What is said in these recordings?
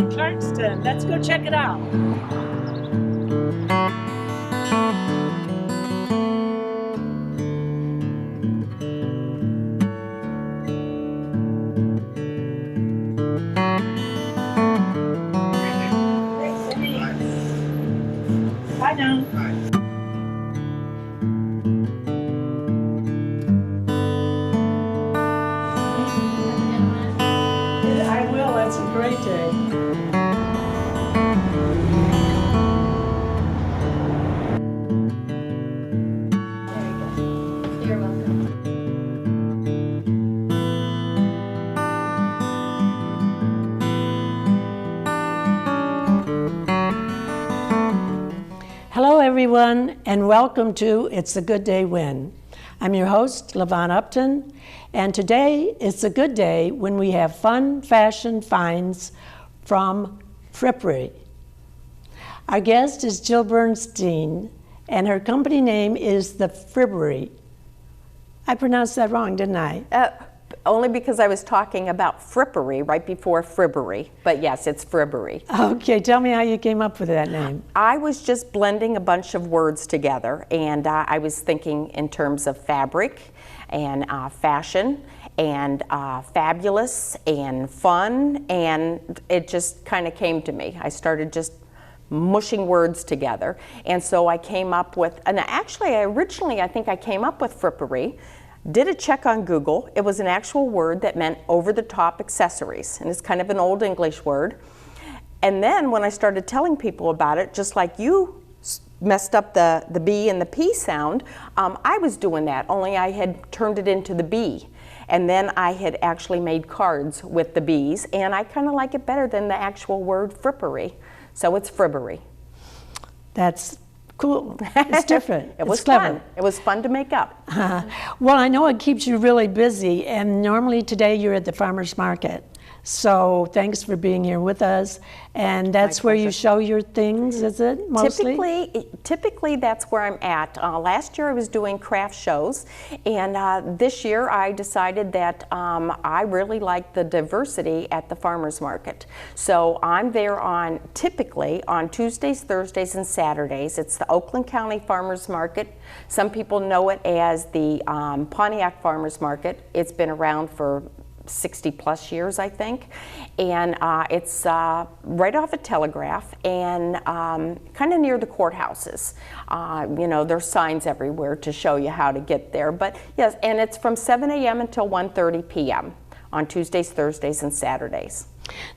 in Clarkston. Let's go check it out. Bye now. I will. It's a great day. You're welcome. Hello, everyone, and welcome to It's a Good Day When. I'm your host, LaVon Upton, and today it's a good day when we have fun fashion finds from Frippery. Our guest is Jill Bernstein, and her company name is the Frippery. I pronounced that wrong, didn't I? Only because I was talking about frippery right before fribbery, but yes, it's fribbery. Okay, tell me how you came up with that name. I was just blending a bunch of words together, and I was thinking in terms of fabric and fashion and fabulous and fun, and it just kind of came to me. I started just mushing words together, and so I came up with, and actually originally I think I came up with frippery. Did a check on Google. It was an actual word that meant over-the-top accessories, and it's kind of an old English word. And then when I started telling people about it, just like you messed up the B and the P sound, I was doing that, only I had turned it into the B. And then I had actually made cards with the B's, and I kind of like it better than the actual word frippery. So it's fribbery. That's cool. It's different. It was it's clever. fun. It was fun to make up. Well, I know it keeps you really busy, and normally today you're at the farmer's market. So thanks for being here with us. And that's where you show your things, is it, mostly? Typically that's where I'm at. Last year I was doing craft shows, and this year I decided that I really like the diversity at the farmer's market. So I'm there typically on Tuesdays, Thursdays, and Saturdays. It's the Oakland County Farmer's Market. Some people know it as the Pontiac Farmer's Market. It's been around for 60 plus years, I think, and it's right off of Telegraph and kind of near the courthouses. You know, there's signs everywhere to show you how to get there, but yes, and it's from 7 a.m. until 1:30 p.m. on Tuesdays, Thursdays, and Saturdays.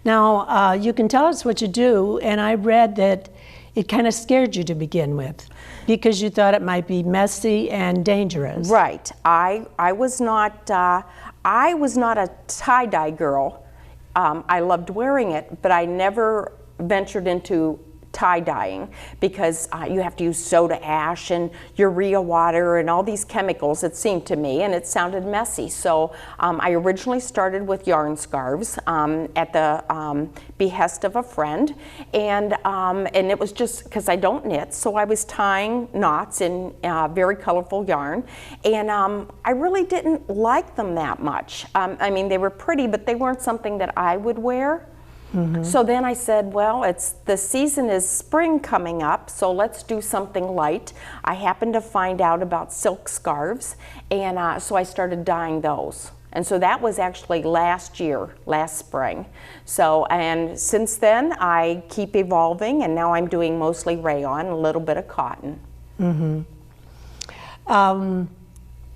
Now, you can tell us what you do, and I read that it kind of scared you to begin with because you thought it might be messy and dangerous. Right. I was not a tie-dye girl. I loved wearing it, but I never ventured into tie-dyeing because you have to use soda ash and urea water and all these chemicals, it seemed to me, and it sounded messy. So I originally started with yarn scarves at the behest of a friend, and it was just because I don't knit, so I was tying knots in very colorful yarn, and I really didn't like them that much. I mean, they were pretty, but they weren't something that I would wear. Mm-hmm. So then I said, well, the season is spring coming up, so let's do something light. I happened to find out about silk scarves, and so I started dyeing those. And so that was actually last spring. So, and since then, I keep evolving, and now I'm doing mostly rayon, a little bit of cotton. Mm-hmm.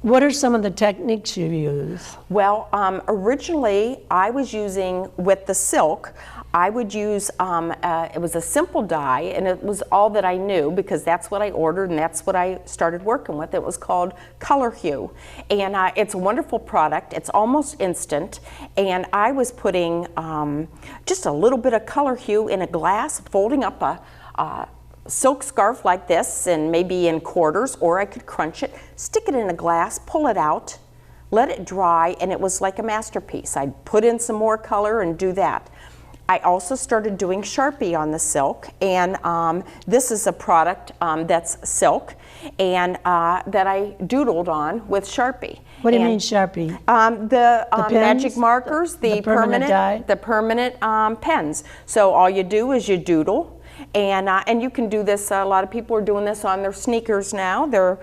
What are some of the techniques you use? Well, originally I was using, with the silk, I would use, it was a simple dye, and it was all that I knew because that's what I ordered and that's what I started working with. It was called Color Hue, and it's a wonderful product. It's almost instant, and I was putting just a little bit of Color Hue in a glass, folding up a silk scarf like this, and maybe in quarters, or I could crunch it, stick it in a glass, pull it out, let it dry, and it was like a masterpiece. I'd put in some more color and do that. I also started doing Sharpie on the silk, and this is a product that's silk, and that I doodled on with Sharpie. What do you mean Sharpie? The pens? magic markers, The permanent dye? the permanent pens. So all you do is you doodle, and you can do this. A lot of people are doing this on their sneakers now. Their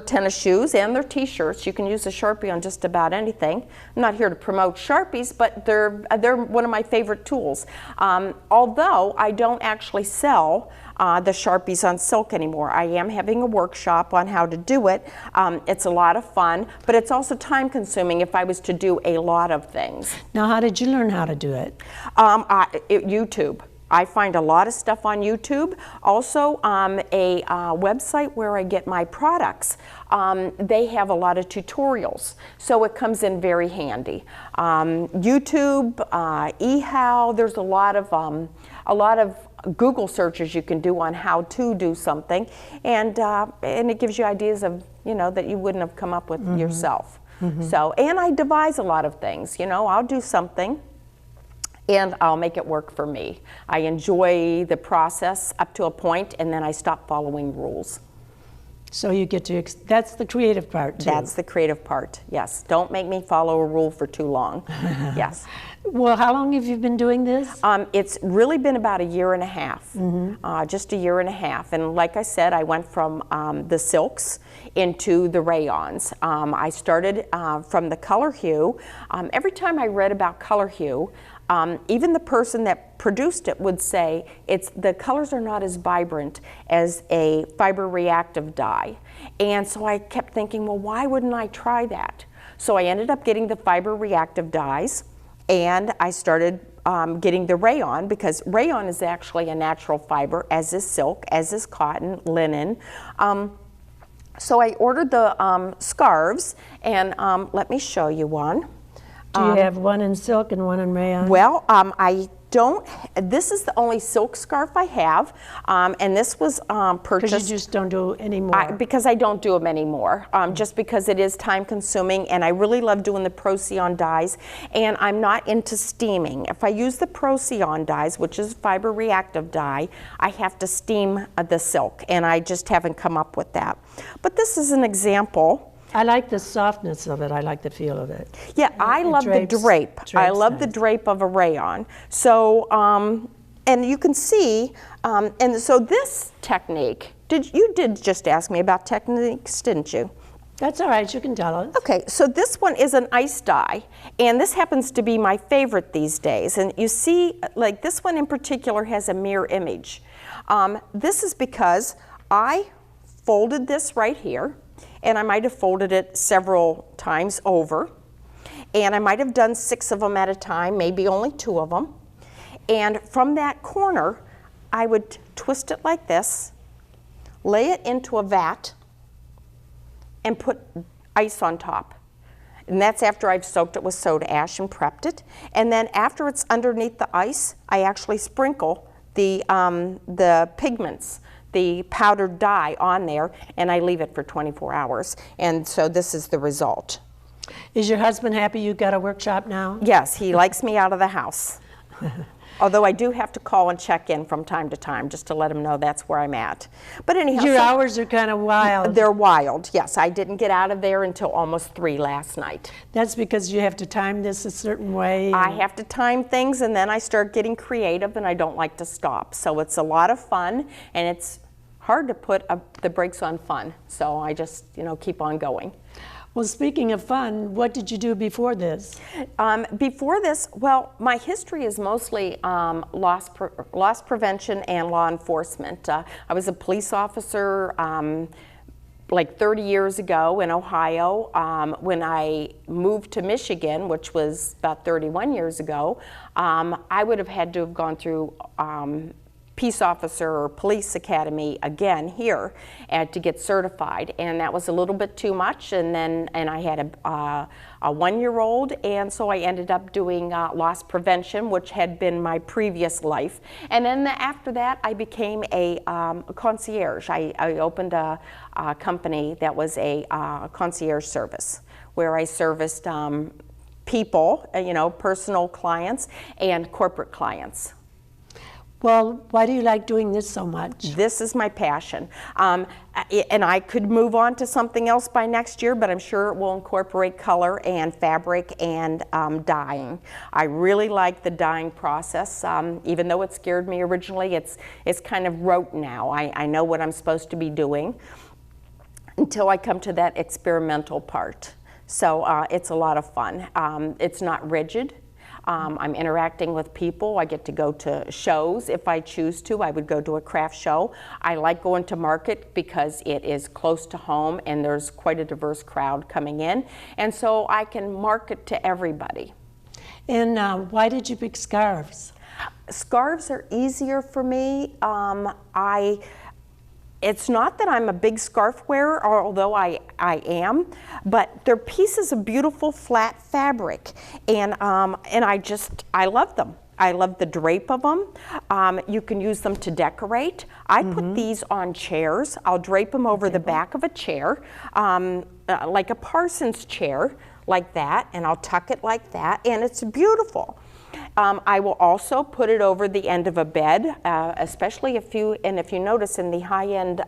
tennis shoes and their t-shirts. You can use a Sharpie on just about anything. I'm not here to promote Sharpies, but they're one of my favorite tools. Although I don't actually sell the Sharpies on silk anymore. I am having a workshop on how to do it. It's a lot of fun, but it's also time consuming if I was to do a lot of things. Now, how did you learn how to do it? YouTube. I find a lot of stuff on YouTube. Also, a website where I get my products. They have a lot of tutorials, so it comes in very handy. YouTube, eHow. There's a lot of Google searches you can do on how to do something, and it gives you ideas of that you wouldn't have come up with yourself. So, and I devise a lot of things. I'll do something, and I'll make it work for me. I enjoy the process up to a point, and then I stop following rules. So you get to, that's the creative part too. That's the creative part, yes. Don't make me follow a rule for too long. Yes. Well, how long have you been doing this? It's really been about a year and a half, just a year and a half. And like I said, I went from the silks into the rayons. I started from the color hue. Every time I read about color hue, even the person that produced it would say the colors are not as vibrant as a fiber reactive dye. And so I kept thinking, well, why wouldn't I try that? So I ended up getting the fiber reactive dyes, and I started getting the rayon, because rayon is actually a natural fiber, as is silk, as is cotton, linen. So I ordered the scarves, and let me show you one. Do you have one in silk and one in rayon? Well, I don't. This is the only silk scarf I have, and this was purchased. Because you just don't do any more. Because I don't do them anymore, just because it is time consuming, and I really love doing the Procyon dyes, and I'm not into steaming. If I use the Procyon dyes, which is fiber reactive dye, I have to steam the silk, and I just haven't come up with that. But this is an example. I like the softness of it. I like the feel of it. Yeah, I love the drape. I love the drape of a rayon. So, and you can see, and so this technique, you did just ask me about techniques, didn't you? That's all right, you can tell us. Okay, so this one is an ice dye, and this happens to be my favorite these days. And you see, like this one in particular has a mirror image. This is because I folded this right here, and I might have folded it several times over, and I might have done 6 of them at a time, maybe only 2 of them. And from that corner, I would twist it like this, lay it into a vat, and put ice on top. And that's after I've soaked it with soda ash and prepped it. And then after it's underneath the ice, I actually sprinkle the pigments, the powdered dye on there, and I leave it for 24 hours. And so this is the result. Is your husband happy you got a workshop now? Yes, he likes me out of the house. Although I do have to call and check in from time to time just to let him know that's where I'm at. But anyhow, your hours are kind of wild. They're wild, yes. I didn't get out of there until almost 3 last night. That's because you have to time this a certain way. I have to time things, and then I start getting creative, and I don't like to stop. So it's a lot of fun, and it's hard to put the brakes on fun. So I just, keep on going. Well, speaking of fun, what did you do before this? Before this, well, my history is mostly loss prevention and law enforcement. I was a police officer like 30 years ago in Ohio. When I moved to Michigan, which was about 31 years ago, I would have had to have gone through Peace Officer or Police Academy again here to get certified, and that was a little bit too much. And I had a 1-year-old, and so I ended up doing loss prevention, which had been my previous life. And then after that, I became a concierge. I opened a company that was a concierge service where I serviced people, you know, personal clients and corporate clients. Well, why do you like doing this so much? This is my passion. And I could move on to something else by next year, but I'm sure it will incorporate color and fabric and dyeing. I really like the dyeing process. Even though it scared me originally, it's kind of rote now. I know what I'm supposed to be doing until I come to that experimental part. So it's a lot of fun. It's not rigid. I'm interacting with people. I get to go to shows if I choose to. I would go to a craft show. I like going to market because it is close to home and there's quite a diverse crowd coming in. And so I can market to everybody. And why did you pick scarves? Scarves are easier for me. It's not that I'm a big scarf wearer, although I am, but they're pieces of beautiful flat fabric, and I love them. I love the drape of them. You can use them to decorate. I put these on chairs. I'll drape them over the back of a chair, like a Parsons chair, like that, and I'll tuck it like that, and it's beautiful. I will also put it over the end of a bed, especially if you notice in the high-end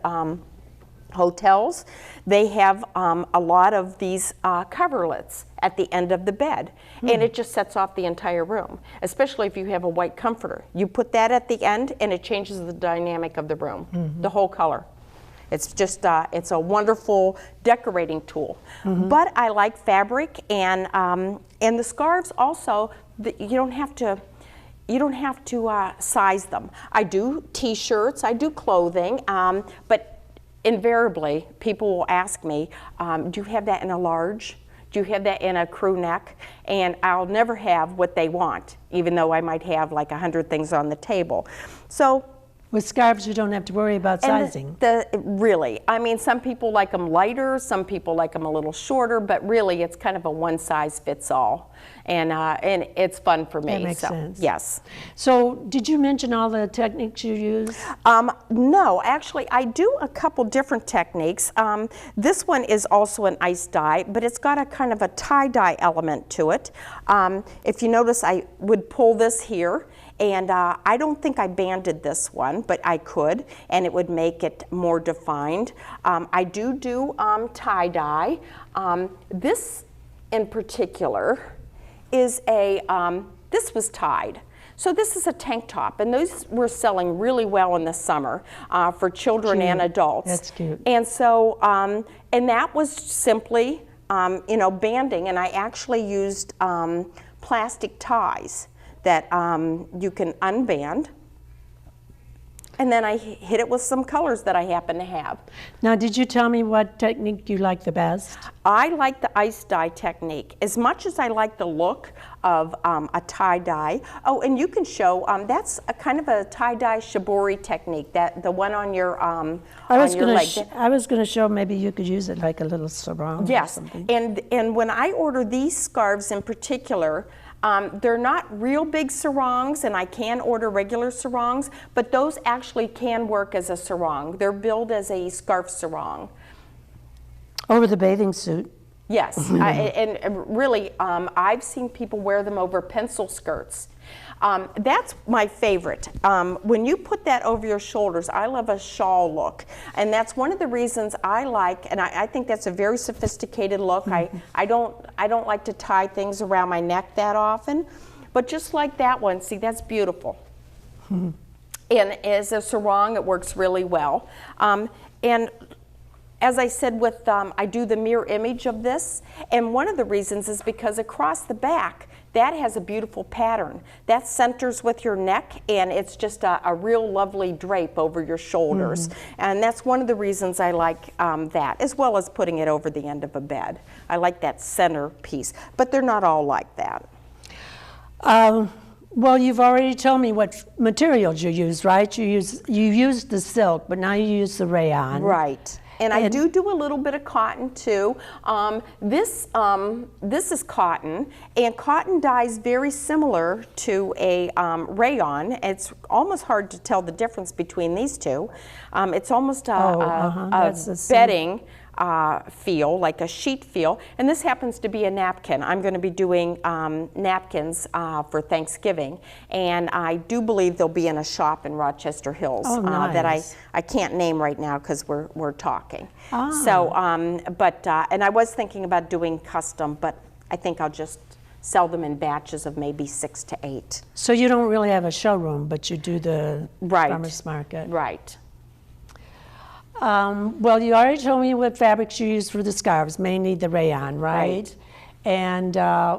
hotels, they have a lot of these coverlets at the end of the bed, and it just sets off the entire room, especially if you have a white comforter. You put that at the end, and it changes the dynamic of the room, the whole color. It's just, it's a wonderful decorating tool. But I like fabric, and the scarves also, you don't have to size them. I do t-shirts, I do clothing, but invariably people will ask me, do you have that in a large? Do you have that in a crew neck? And I'll never have what they want, even though I might have like 100 things on the table. So with scarves, you don't have to worry about sizing. Really, I mean, some people like them lighter, some people like them a little shorter, but really it's kind of a one size fits all. And it's fun for me. That makes sense. Yes. So did you mention all the techniques you use? No, actually I do a couple different techniques. This one is also an ice dye, but it's got a kind of a tie-dye element to it. If you notice, I would pull this here, and I don't think I banded this one, but I could, and it would make it more defined. I do tie-dye. This in particular is this was tied. So this is a tank top, and those were selling really well in the summer for children and adults. That's cute. And so, and that was simply, banding, and I actually used plastic ties that you can unband, and then I hit it with some colors that I happen to have. Now, did you tell me what technique you like the best? I like the ice dye technique as much as I like the look of a tie-dye. Oh, and you can show, that's a kind of a tie-dye shibori technique, that the one on your leg. I was going to show maybe you could use it like a little sarong or something. And when I order these scarves in particular, they're not real big sarongs, and I can order regular sarongs, but those actually can work as a sarong. They're billed as a scarf sarong. Over the bathing suit. Yes, and really, I've seen people wear them over pencil skirts. That's my favorite. When you put that over your shoulders, I love a shawl look, and that's one of the reasons I like, and I think that's a very sophisticated look. I don't like to tie things around my neck that often, but just like that one, see, that's beautiful. And as a sarong, it works really well. And as I said, I do the mirror image of this, and one of the reasons is because across the back, that has a beautiful pattern. That centers with your neck, and it's just a real lovely drape over your shoulders. And that's one of the reasons I like that, as well as putting it over the end of a bed. I like that center piece, but they're not all like that. Well, you've already told me what materials you use, right? You used the silk, but now you use the rayon. Right. And I do a little bit of cotton too. This is cotton, and cotton dyes very similar to a rayon. It's almost hard to tell the difference between these two. It's almost a bedding feel, like a sheet feel, and this happens to be a napkin. I'm going to be doing napkins for Thanksgiving, and I do believe they'll be in a shop in Rochester Hills that I can't name right now because we're talking. So, and I was thinking about doing custom, but I think I'll just sell them in batches of maybe 6 to 8. So you don't really have a showroom, but you do the farmers market. Right. Well, you already told me what fabrics you use for the scarves, mainly the rayon, right? And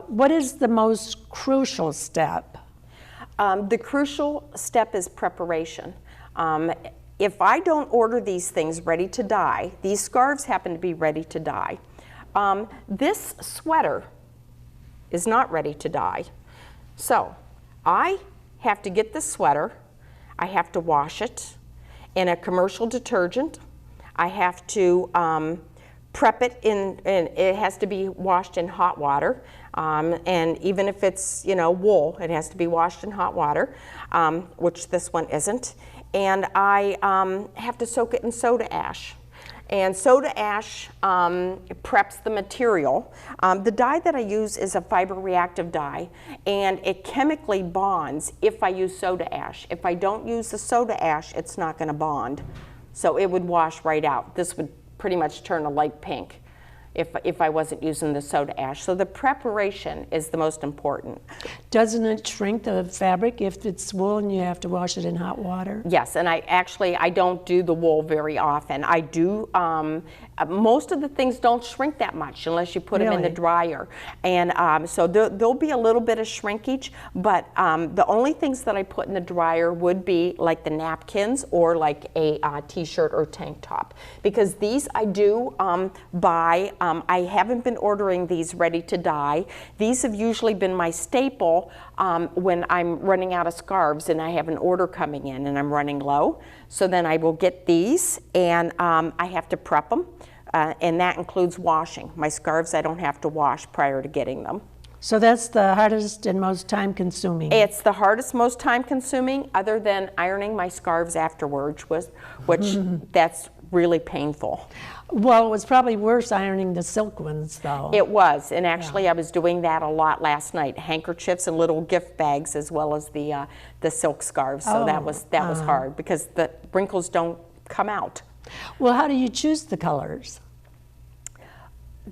what is the most crucial step? The crucial step is preparation. If I don't order these things ready to dye, these scarves happen to be ready to dye. This sweater is not ready to dye. So I have to get the sweater, I have to wash it in a commercial detergent. I have to prep it and it has to be washed in hot water. And even if it's, wool, it has to be washed in hot water, which this one isn't. And I have to soak it in soda ash. And soda ash preps the material. The dye that I use is a fiber reactive dye, and it chemically bonds if I use soda ash. If I don't use the soda ash, it's not going to bond. So it would wash right out. This would pretty much turn a light pink if I wasn't using the soda ash. So the preparation is the most important. Doesn't it shrink the fabric if it's wool and you have to wash it in hot water? Yes, and I don't do the wool very often. I do, most of the things don't shrink that much unless you put them in the dryer. And so there'll be a little bit of shrinkage, but the only things that I put in the dryer would be like the napkins or like a t-shirt or tank top. Because these I do buy. I haven't been ordering these ready to dye. These have usually been my staple when I'm running out of scarves and I have an order coming in and I'm running low. So then I will get these and I have to prep them. And that includes washing. My scarves I don't have to wash prior to getting them. So that's the hardest and most time consuming. It's the hardest, most time consuming, other than ironing my scarves afterwards, which that's really painful. Well, it was probably worse ironing the silk ones, though. It was, and actually I was doing that a lot last night. Handkerchiefs and little gift bags, as well as the silk scarves. So that was hard because the wrinkles don't come out. Well, how do you choose the colors?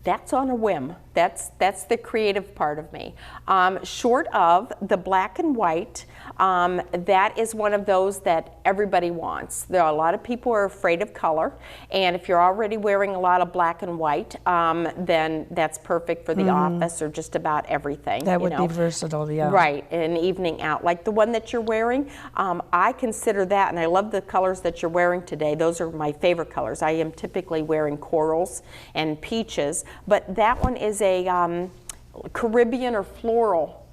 That's on a whim. That's the creative part of me. Short of the black and white, that is one of those that everybody wants. There are a lot of people who are afraid of color, and if you're already wearing a lot of black and white, then that's perfect for the office or just about everything. That would be versatile, yeah. Right, an evening out. Like the one that you're wearing, I consider that, and I love the colors that you're wearing today. Those are my favorite colors. I am typically wearing corals and peaches, but that one is a Caribbean or floral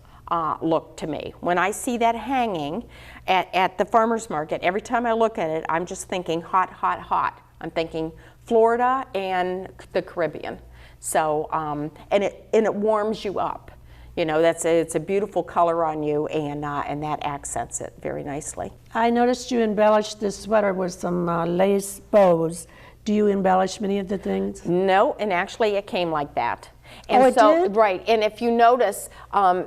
look to me. When I see that hanging at the farmer's market, every time I look at it, I'm just thinking hot, hot, hot. I'm thinking Florida and the Caribbean. So, and it warms you up. It's a beautiful color on you, and that accents it very nicely. I noticed you embellished this sweater with some lace bows. Do you embellish many of the things? No, and actually it came like that. And it did? Right, and if you notice,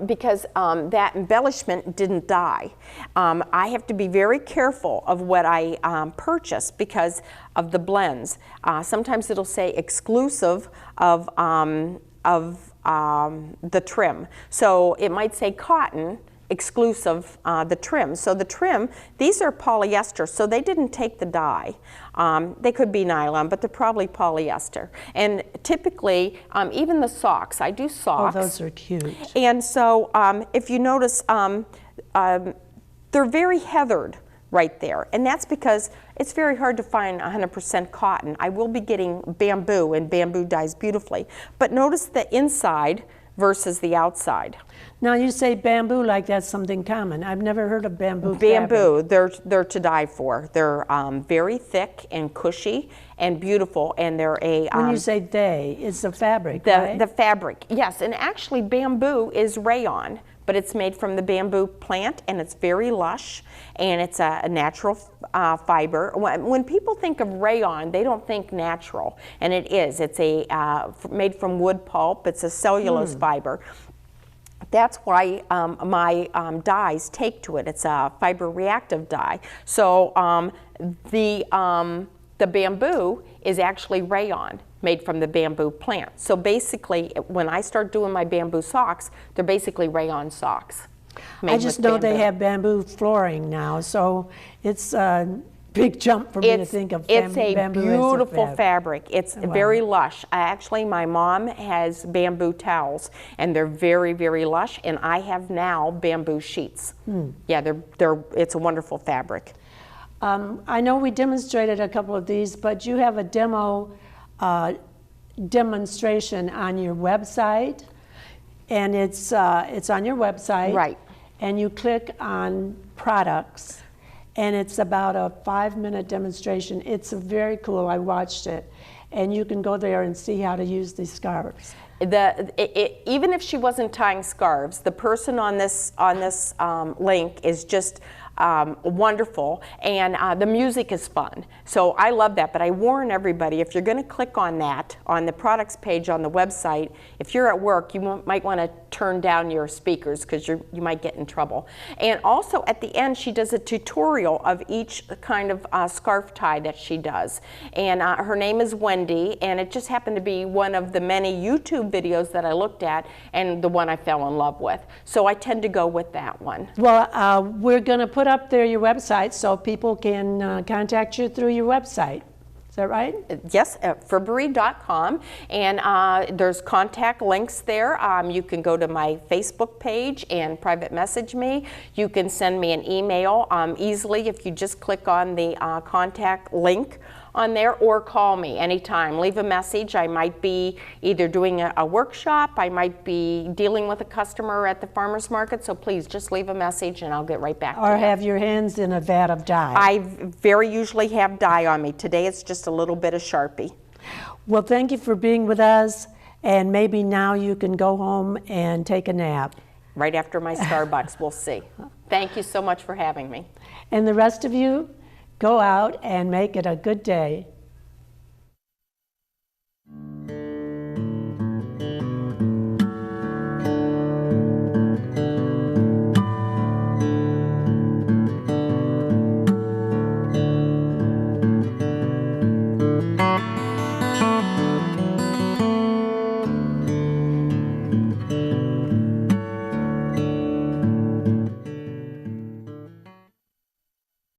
because that embellishment didn't dye, I have to be very careful of what I purchase because of the blends. Sometimes it'll say exclusive of the trim. So it might say cotton, exclusive the trim. So the trim, these are polyester, so they didn't take the dye. They could be nylon, but they're probably polyester. And typically, even the socks, I do socks. Oh, those are cute. And so if you notice, they're very heathered right there. And that's because it's very hard to find 100% cotton. I will be getting bamboo, and bamboo dyes beautifully. But notice the inside versus the outside. Now you say bamboo like that's something common. I've never heard of bamboo Bamboo, fabric. they're to die for. They're very thick and cushy and beautiful, and they're a... when you say they, it's the fabric, right? The fabric, yes. And actually bamboo is rayon, but it's made from the bamboo plant, and it's very lush, and it's a natural fiber. When people think of rayon, they don't think natural, and it is. It's made from wood pulp. It's a cellulose fiber. That's why my dyes take to it. It's a fiber reactive dye. So the bamboo is actually rayon, made from the bamboo plant. So basically, when I start doing my bamboo socks, they're basically rayon socks. I just know they have bamboo flooring now, so it's a big jump for me to think of bamboo. It's a beautiful fabric. It's very lush. Actually, my mom has bamboo towels, and they're very, very lush, and I have now bamboo sheets. Yeah, it's a wonderful fabric. I know we demonstrated a couple of these, but you have a demonstration on your website, and it's on your website. Right. And you click on products, and it's about a 5-minute demonstration. It's very cool. I watched it, and you can go there and see how to use these scarves. Even if she wasn't tying scarves, the person on this link is just wonderful, and the music is fun. So I love that, but I warn everybody, if you're going to click on that, on the products page on the website, if you're at work, you might want to turn down your speakers because you might get in trouble. And also at the end, she does a tutorial of each kind of scarf tie that she does. And her name is Wendy, and it just happened to be one of the many YouTube videos that I looked at, and the one I fell in love with. So I tend to go with that one. Well, we're going to put up there your website so people can contact you through your website. Is that right? Yes, at Furbery.com, and there's contact links there. You can go to my Facebook page and private message me. You can send me an email easily if you just click on the contact link on there, or call me anytime. Leave a message. I might be either doing a workshop, I might be dealing with a customer at the farmer's market, so please just leave a message and I'll get right back to you. Or have your hands in a vat of dye. I very usually have dye on me. Today it's just a little bit of Sharpie. Well, thank you for being with us, and maybe now you can go home and take a nap. Right after my Starbucks, we'll see. Thank you so much for having me. And the rest of you, go out and make it a good day.